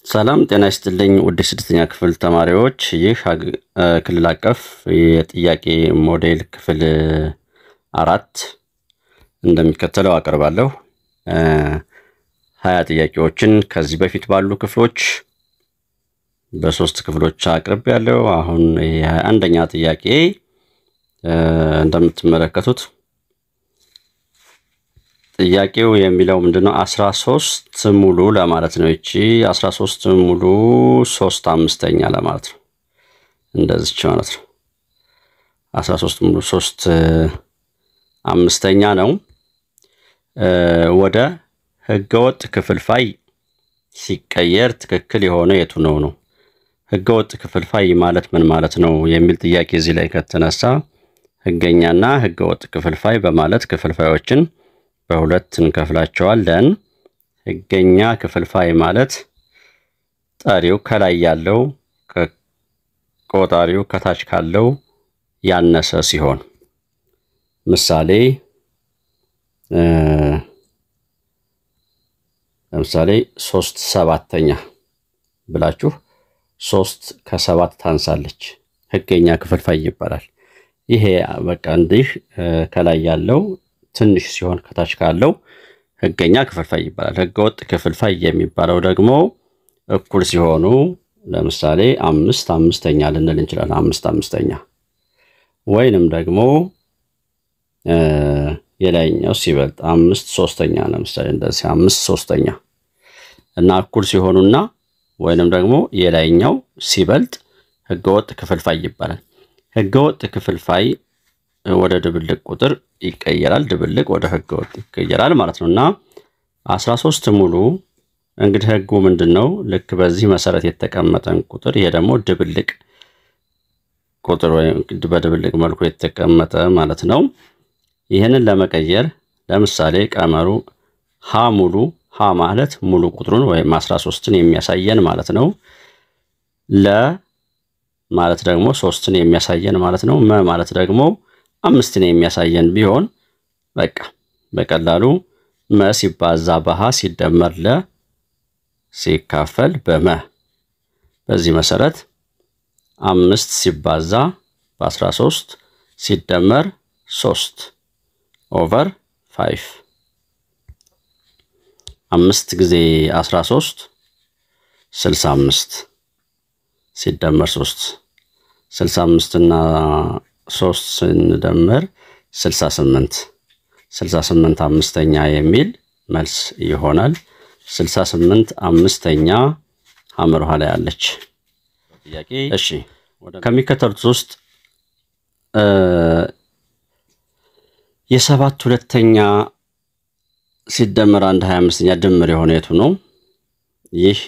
ሰላም ጤና ይስጥልኝ ውድ ስድስተኛ ክፍል ተማሪዎች ይህ ክልል አቀፍ የጥያቄ ሞዴል ክፍል 4 እንደሚከተለው አቀርባለሁ 20 ጥያቄዎችን ከዚህ በፊት ባሉ ክፍሎች በሶስት ክፍሎች አቅርቤያለሁ አሁን የ21ኛ ጥያቄ እንደምትመለከቱት ጥያቄው የሚለው ምንድነው 13 ሙሉ ለማለት ነው እቺ 13 ሙሉ 3/5ኛ ለማለት ነው እንደዚህ ማለት ነው 13 ሙሉ 3/5ኛ ነው ወደ ህገወጥ ክፍልፋይ ሲቀየር ትክክል የሆነ የቱ ነው ህገወጥ ክፍልፋይ ማለት ምን ማለት ነው የሚል ጥያቄ እዚህ ላይ ከተነሳ ህገኛና ህገወጥ ክፍልፋይ በማለት ክፍልፋዮችን በሁለት እንከፍላቸዋለን ህገኛ ክፍልፋይ ማለት ጣሪው ከላይ ያለው ከቆጣሪው ከታች ካለው ያነሰ ሲሆን ምሳሌ ለምሳሌ 3/7ኛ ብላችሁ 3 ከ7 ታንሳለች ህገኛ ክፍልፋይ ይባላል ይሄ በቃ እንዲህ ከላይ ያለው ትንሽ ሲሆን ከታች ካለው ህገኛ ክፍልፋይ ይባላል ህገወጥ ክፍልፋይ የሚባለው ደግሞ እኩል ሲሆኑ ለምሳሌ 5/5ኛ ልንል እንችላለን 5/5ኛ ወይንም ደግሞ የላይኛው ሲበልጥ 5/3ኛ ለምሳሌ እንደዚህ 5/3ኛ እና እኩል ሲሆኑና ወይንም ደግሞ የላይኛው ሲበልጥ ህገወጥ ክፍልፋይ ይባላል ህገወጥ ክፍልፋይ ወደ ድብልቅ ቁጥር ይቀየራል ድብልቅ ወደ ህገወጥ ይቀየራል ማለት ነውና 13 ሙሉ እንግዲህ ህጉ ምንድነው ልክ በዚህ መሰረት የተቀመጠን ቁጥር ይሄ ደግሞ ድብልቅ ቁጥር ወይ በድብልቅ መልኩ የተቀመጠ ማለት ነው ይሄንን ለመቀየር ለምሳሌ ቀመሩ ሀ ሙሉ ሀ ማለት ሙሉ ቁጥሩን ወይም 13ን የሚያሳየን ማለት ነው ለ ማለት ደግሞ 3ን የሚያሳየን ማለት ነው መ ማለት ደግሞ 5ን የሚያሳየን ቢሆን በቃ በቀላሉ መ ሲባዛ በሃ ሲደመር ለ ሲካፈል በመ በዚህ መሰረት 5 ሲባዛ በ13 ሲደመር 3 ኦቨር 5 5 ጊዜ 13 65 ሲደመር 3 65 እና 3 ስንደምር 68 5ኛ የሚል መልስ ይሆናል 68 5ኛ ሐመር ኋላ ያለች ጥያቄ እሺ ከሚከተሉት ውስጥ የ7 ሁለተኛ ሲደመር 1/25ኛ ድምር የሆነ የቱ ነው ይህ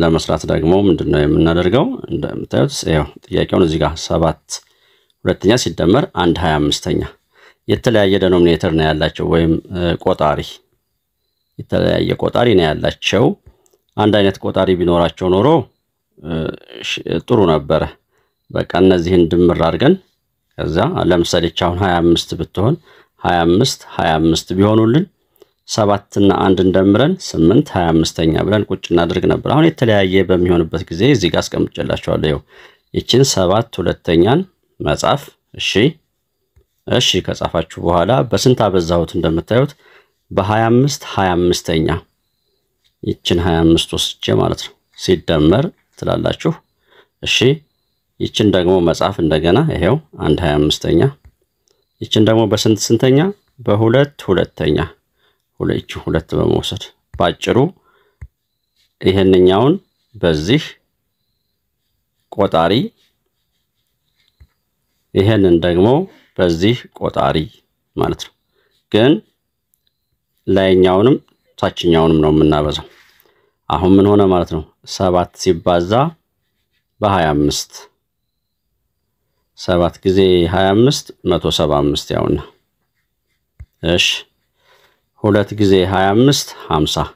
ለመስራት ደግሞ ምንድነው የምናደርገው እንደምታዩት ያው ጥያቄውን እዚህ ጋር 7 ሁለተኛ ሲደመር 1/25ኛ የተለያየ ዲኖሚኔተር ነው ያላቸው ወይም ቆጣሪ የተለያየ ቆጣሪ ነው ያላቸው አንድ አይነት ቆጣሪ ቢኖራቸው ኖሮ ጥሩ ነበር በቃ እነዚህን ድምር አድርገን ከዛ ለምሳሌ አሁን 25 ብትሆን 25 ቢሆኑልን 7 እና 1 እንደምረን 8 25ኛ ብለን ቁጭ እናድርግ ነበር አሁን የተለያየ በሚሆንበት ጊዜ እዚህ ጋር አስቀምጬላችኋለሁ ይችን 7 ሁለተኛን መጻፍ እሺ ከጻፋችሁ በኋላ በስንት አበዛሁት እንደምታዩት በ25 25ኛ ይችን 25 ወስጄ ማለት ነው ሲደመር ትላላችሁ እሺ ይችን ደግሞ መጻፍ እንደገና ይሄው 1/25ኛ ይችን ደግሞ በስንት ስንተኛ በሁለት ሁለተኛ ሁለት በመውሰድ ባጭሩ ይሄንኛውን በዚህ ቆጣሪ ይሄንን ደግሞ በዚህ ቆጣሪ ማለት ነው ግን ላይኛውንም ታችኛውንም ነው የምናበዛው አሁን ምን ሆነ ማለት ነው 7 ሲባዛ በ25 7 ጊዜ 25 175 ያውና እሺ 2 ጊዜ 25 50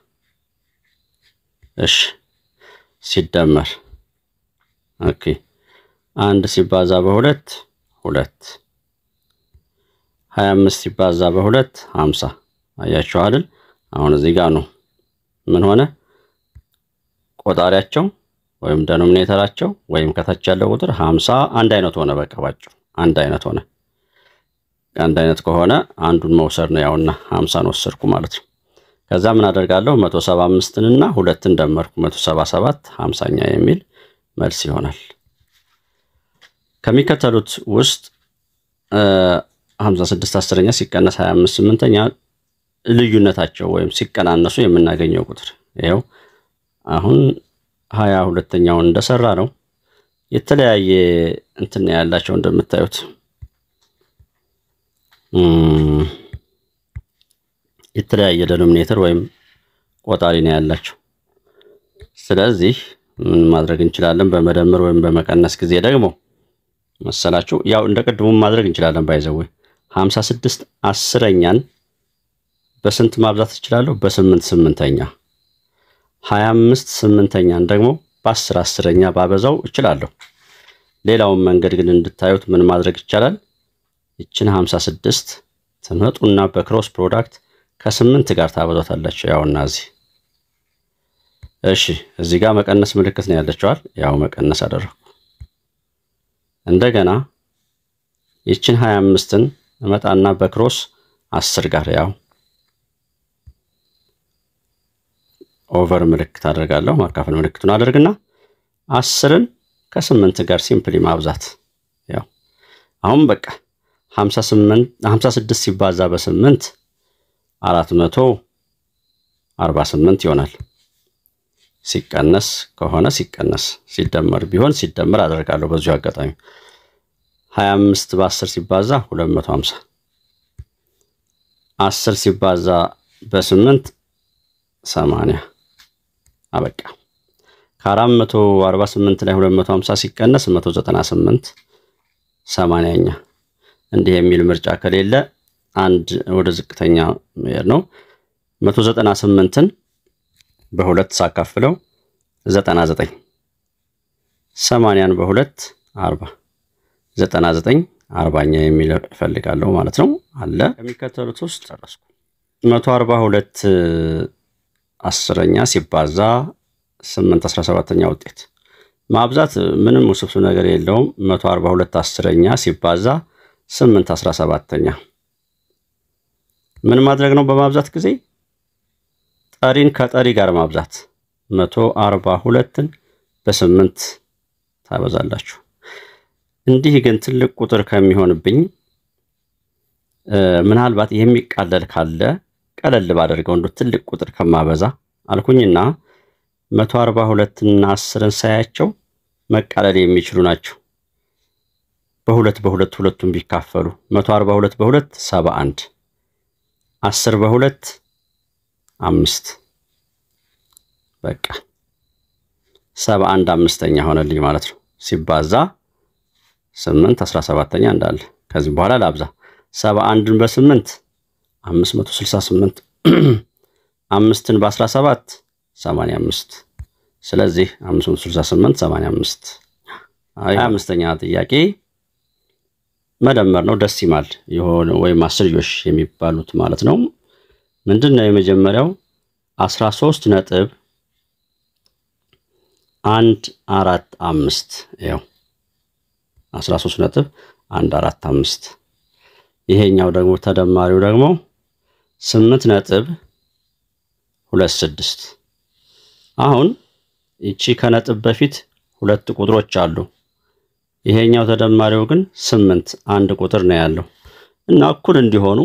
እሺ ሲደመር ኦኬ 1 ሲባዛ በ2 2 25 ሲባዛ በ2 50 አያችሁ አይደል አሁን እዚህ ጋር ነው ምን ሆነ ቆጣሪያቸው ወይም ዲኖሚኔተራቸው ወይም ከታች ያለው ቁጥር 50 አንድ አይነት ሆነ። በቃ ባጭሩ አንድ አይነት ሆነ። አንድ አይነት ከሆነ አንዱን መውሰድ ነው። ያውና 50 ወሰድኩ ማለት ነው። ከዛ ምን አደርጋለሁ? 175 እና 2ን ደመርኩ 177 50ኛ የሚል መልስ ይሆናል። ከሚከተሉት ውስጥ 56 10ኛ ሲቀነስ 25 8ኛ ልዩነታቸው ወይም ሲቀናነሱ የምናገኘው ቁጥር ይሄው አሁን 22ኛውን እንደሰራ ነው። የተለያየ እንትን ያላቸው እንደምታዩት የተለያየ ዲኖሚኔተር ወይም ቆጣሪ ነው ያላቸው። ስለዚህ ምን ማድረግ እንችላለን? በመደመር ወይም በመቀነስ ጊዜ ደግሞ መሰላችሁ ያው እንደቀድሞ ማድረግ እንችላለን። ባይዘው 56 10ኛን በስንት ማብዛት እችላለሁ? በ8 8ኛ። 25 8ኛን ደግሞ በ10 10ኛ ባበዛው እችላለሁ። ሌላውን መንገድ ግን እንድታዩት ምን ማድረግ ይቻላል? ይችን 56 ትመጡና በክሮስ ፕሮዳክት ከ8 ጋር ታበዛታላችሁ። ያውና እሺ እዚህ ጋር መቀነስ ምልክት ነው ያለችዋል። ያው መቀነስ አደረኩ። እንደገና ይችን 25ን እመጣና በክሮስ 10 ጋር ያው ኦቨር ምልክት አደርጋለሁ። ማካፈል ምልክቱን አደርግና 10ን ከ8 ጋር ሲምፕሊ ማብዛት። ያው አሁን በቃ 56 ሲባዛ በ8 448 ይሆናል። ሲቀነስ ከሆነ ሲቀነስ፣ ሲደመር ቢሆን ሲደመር አደርጋለሁ። በዚሁ አጋጣሚ 25 በ10 ሲባዛ 250 10 ሲባዛ በ8 80 አበቃ። ከ448 ላይ 250 ሲቀነስ 198 80ኛ። እንዲህ የሚል ምርጫ ከሌለ አንድ ወደ ዝቅተኛ መሄድ ነው። 198ን በ2 ሳካፍለው 99 80ን በ2 40 99 40ኛ የሚል ፈልጋለሁ ማለት ነው። አለ ከሚከተሉት ውስጥ ጨረስኩ። 142 10ኛ ሲባዛ 8 17ኛ ውጤት ማብዛት ምንም ውስብስብ ነገር የለውም። 142 10ኛ ሲባዛ 8 17ኛ ምን ማድረግ ነው? በማብዛት ጊዜ ጠሪን ከጠሪ ጋር ማብዛት። 142ን በ8 ታበዛላችሁ። እንዲህ ግን ትልቅ ቁጥር ከሚሆንብኝ ምናልባት የሚቃለል ካለ ቀለል ባደርገው እንደ ትልቅ ቁጥር ከማበዛ አልኩኝና 142ና 10ን ሳያቸው መቃለል የሚችሉ ናቸው። በሁለት ሁለቱም ቢካፈሉ 142 በ2 71 10 በ2 5 በቃ 71 5ኛ ሆነልኝ ማለት ነው። ሲባዛ 8 17ኛ እንዳለ ከዚህ በኋላ ላብዛ። 71ን በ8 568 5ን በ17 85 ስለዚህ 568 85 25ኛ ጥያቄ መደመር ነው። ደሲማል የሆነ ወይም አስርዮሽ የሚባሉት ማለት ነው። ምንድነው የመጀመሪያው 13.145 ያው 13.145 ይሄኛው ደግሞ ተደማሪው ደግሞ 8.26 አሁን እቺ ከነጥብ በፊት ሁለት ቁጥሮች አሉ። ይሄኛው ተደማሪው ግን 8 አንድ ቁጥር ነው ያለው እና እኩል እንዲሆኑ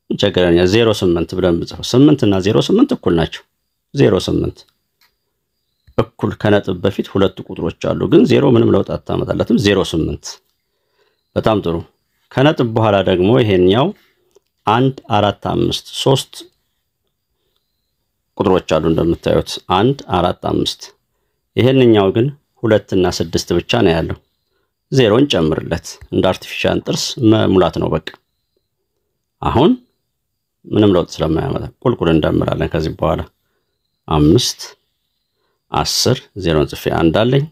ቸገረኛ 08 ብለን ብጽፈው 8 እና 08 እኩል ናቸው። 08 እኩል ከነጥብ በፊት ሁለት ቁጥሮች አሉ ግን 0 ምንም ለውጥ አታመጣለትም። 08 በጣም ጥሩ። ከነጥብ በኋላ ደግሞ ይሄኛው 1 4 5 3 ቁጥሮች አሉ እንደምታዩት 1 4 5 ይሄንኛው ግን 2 እና 6 ብቻ ነው ያለው። 0ን ጨምርለት እንደ አርቲፊሻል ጥርስ መሙላት ነው በቃ። አሁን ምንም ለውጥ ስለማያመጣ ቁልቁል እንደምራለን። ከዚህ በኋላ 5 10 0ን ጽፌ 1 አለኝ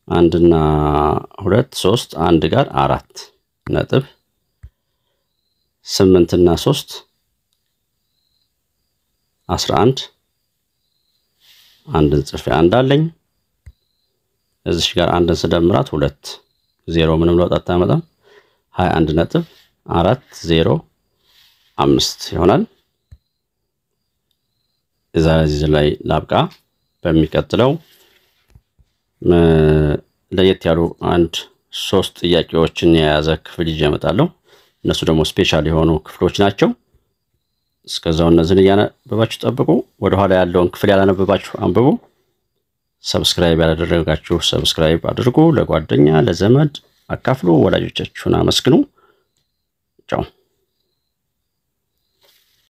1 እና 2 3 1 ጋር 4 ነጥብ 8 እና 3 11 አንድን ጽፌ አንድ አለኝ። እዚህ ጋር አንድን ስደምራት 2 0 ምንም ለውጥ አታመጣም 21.405 ይሆናል። እዚህ ላይ ላብቃ። በሚቀጥለው ለየት ያሉ 3 ጥያቄዎችን የያዘ ክፍል ይዤ እመጣለሁ። እነሱ ደግሞ ስፔሻል የሆኑ ክፍሎች ናቸው። እስከዛው እነዚህን እያነበባችሁ ጠብቁ። ወደ ኋላ ያለውን ክፍል ያላነበባችሁ አንብቡ። ሰብስክራይብ ያላደረጋችሁ ሰብስክራይብ አድርጉ። ለጓደኛ ለዘመድ አካፍሉ። ወላጆቻችሁን አመስግኑ። ቻው።